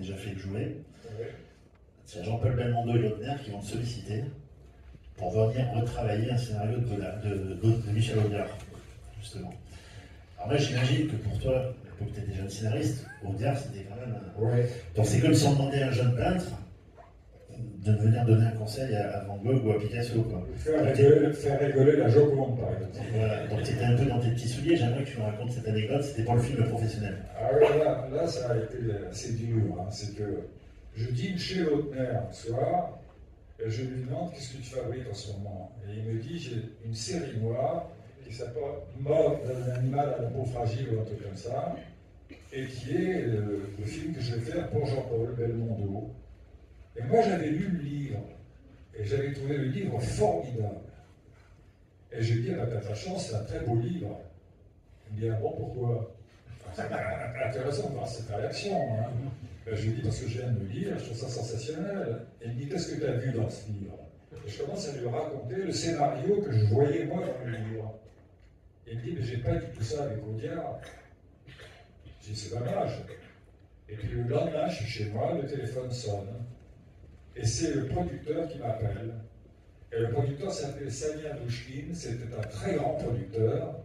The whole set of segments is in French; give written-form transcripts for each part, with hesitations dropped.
déjà fait le jouer. Ouais. C'est Jean-Paul Belmondo et Lautner qui vont te solliciter pour venir retravailler un scénario de Michel Audiard, justement. Alors moi j'imagine que pour toi, tu es déjà un scénariste, Audiard c'était quand même un... Ouais. Donc c'est comme si on demandait à un jeune peintre de venir donner un conseil à Van Gogh ou à Picasso, quoi. Faire rigoler la Joconde, par exemple. Voilà, donc tu étais un peu dans tes petits souliers, j'aimerais que tu me racontes cette anecdote, c'était pour le film Professionnel. Ah ouais, là, ça a été assez dur. Hein. C'est que je dîne chez Lautner un soir, et je lui demande qu'est-ce que tu fabriques en ce moment. Et il me dit j'ai une série noire qui s'appelle Mort d'un animal à la peau fragile ou un truc comme ça, et qui est le film que je vais faire pour Jean-Paul Belmondo. Et moi j'avais lu le livre, et j'avais trouvé le livre formidable. Et je lui dis, t'as de la chance, c'est un très beau livre. Il me dit, ah bon, pourquoi? C'est intéressant de voir cette réaction. Hein. Je lui dis, parce que je viens de le lire, je trouve ça sensationnel. Et il me dit, qu'est-ce que tu as vu dans ce livre? Et je commence à lui raconter le scénario que je voyais moi dans le livre. Et il me dit, mais j'ai pas dit tout ça avec Audiard. Je dis, c'est dommage. Et puis le lendemain, je suis chez moi, le téléphone sonne. Et c'est le producteur qui m'appelle. Et le producteur s'appelait Samia Douchkine, c'était un très grand producteur,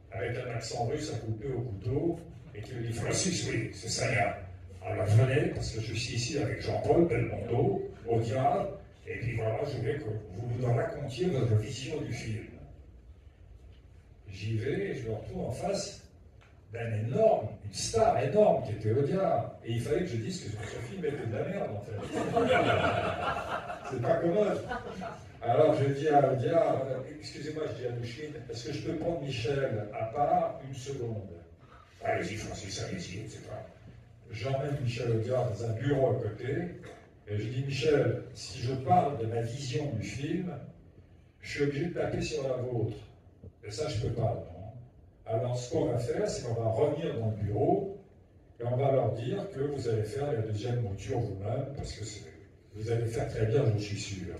avec un accent russe à couper au couteau, et qui me dit, Francis, oui, c'est Samia. Alors venez, parce que je suis ici avec Jean-Paul Belmondo, Audiard, et puis voilà, je voulais que vous nous racontiez votre vision du film. J'y vais, et je me retrouve en face une star énorme qui était Audiard. Et il fallait que je dise que ce film était de la merde, en fait. C'est pas commode. Alors je dis à Audiard, excusez-moi, je dis à Douchkine, est-ce que je peux prendre Michel à part une seconde? Allez-y, Francis, allez-y, etc. J'emmène Michel Audiard dans un bureau à côté, et je dis, Michel, si je parle de ma vision du film, je suis obligé de taper sur la vôtre. Et ça, je peux pas, non? Alors, ce qu'on va faire, c'est qu'on va revenir dans le bureau, et on va leur dire que vous allez faire la deuxième mouture vous-même, parce que vous allez faire très bien, je suis sûr.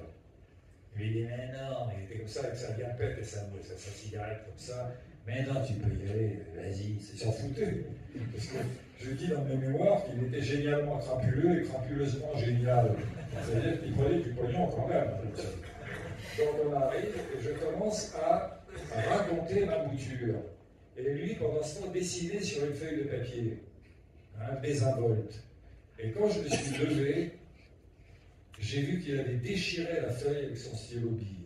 Il dit, mais non, il était comme ça avec sa guinpette et sa cigarette comme ça. Mais non, tu peux y aller, vas-y, il s'en foutait. Parce que je dis dans mes mémoires qu'il était génialement crapuleux et crapuleusement génial. C'est-à-dire qu'il prenait du pognon quand même. Donc on arrive et je commence à raconter ma mouture. Et lui, pendant ce temps, dessinait sur une feuille de papier, désinvolte. Et quand je me suis levé, j'ai vu qu'il avait déchiré la feuille avec son stylo bille.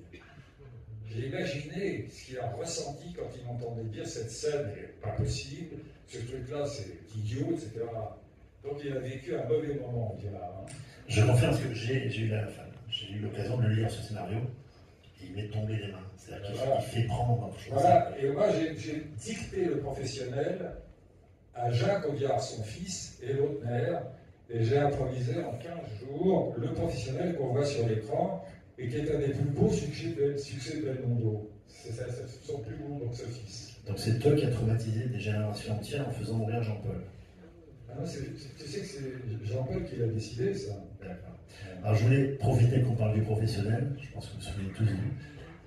J'ai imaginé ce qu'il a ressenti quand il m'entendait dire cette scène n'est pas possible, ce truc-là c'est idiot, etc. Donc il a vécu un mauvais moment, on dira. Hein. Je confirme que j'ai eu l'occasion de le lire, ce scénario, et il m'est tombé des mains. C'est-à-dire qu'il fait prendre. Voilà, et moi j'ai dicté le professionnel à Jacques Audiard, son fils, et Lautner. Et j'ai improvisé en 15 jours le professionnel qu'on voit sur l'écran et qui est un des plus beaux succès de Belmondo. C'est son plus beau box-office. Donc c'est toi qui as traumatisé des générations entières en faisant mourir Jean-Paul. Ah non, tu sais que c'est Jean-Paul qui l'a décidé, ça. D'accord. Alors je voulais profiter qu'on parle du professionnel, je pense que vous vous souvenez tous vu,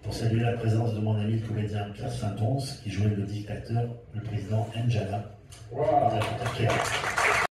pour saluer la présence de mon ami le comédien Pierre Saint-Once qui jouait le dictateur, le président N'Djamena. Wow.